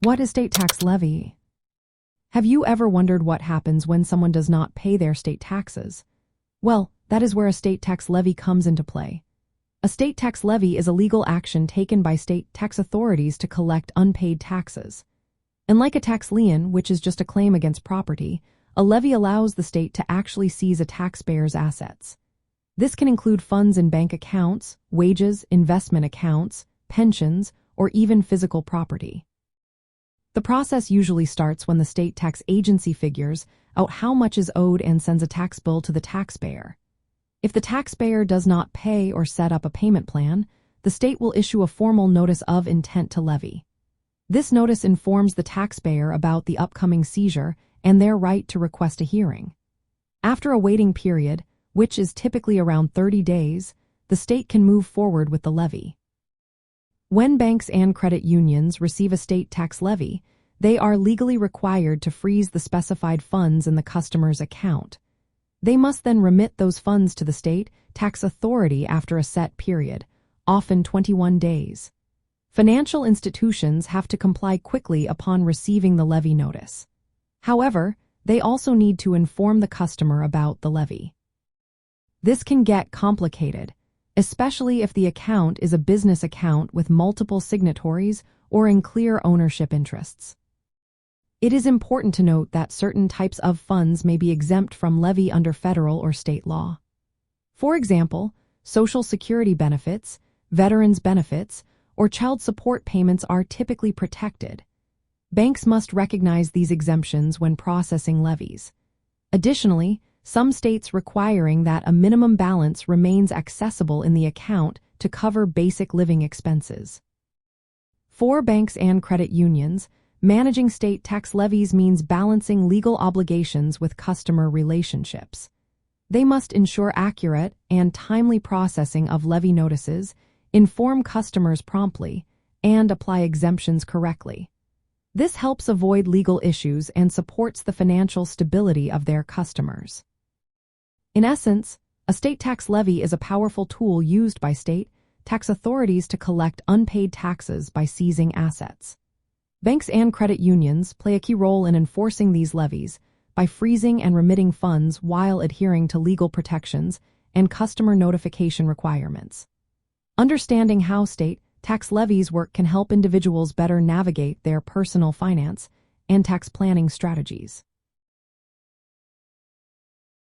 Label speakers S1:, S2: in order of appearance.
S1: What is state tax levy? Have you ever wondered what happens when someone does not pay their state taxes? Well, that is where a state tax levy comes into play. A state tax levy is a legal action taken by state tax authorities to collect unpaid taxes. Unlike a tax lien, which is just a claim against property, a levy allows the state to actually seize a taxpayer's assets. This can include funds in bank accounts, wages, investment accounts, pensions, or even physical property. The process usually starts when the state tax agency figures out how much is owed and sends a tax bill to the taxpayer. If the taxpayer does not pay or set up a payment plan, the state will issue a formal notice of intent to levy. This notice informs the taxpayer about the upcoming seizure and their right to request a hearing. After a waiting period, which is typically around 30 days, the state can move forward with the levy. When banks and credit unions receive a state tax levy, they are legally required to freeze the specified funds in the customer's account. They must then remit those funds to the state tax authority after a set period, often 21 days. Financial institutions have to comply quickly upon receiving the levy notice. However, they also need to inform the customer about the levy. This can get complicated, especially if the account is a business account with multiple signatories or in clear ownership interests. It is important to note that certain types of funds may be exempt from levy under federal or state law. For example, Social Security benefits, veterans' benefits, or child support payments are typically protected. Banks must recognize these exemptions when processing levies. Additionally, some states requiring that a minimum balance remains accessible in the account to cover basic living expenses. For banks and credit unions, managing state tax levies means balancing legal obligations with customer relationships. They must ensure accurate and timely processing of levy notices, inform customers promptly, and apply exemptions correctly. This helps avoid legal issues and supports the financial stability of their customers. In essence, a state tax levy is a powerful tool used by state tax authorities to collect unpaid taxes by seizing assets. Banks and credit unions play a key role in enforcing these levies by freezing and remitting funds while adhering to legal protections and customer notification requirements. Understanding how state tax levies work can help individuals better navigate their personal finance and tax planning strategies.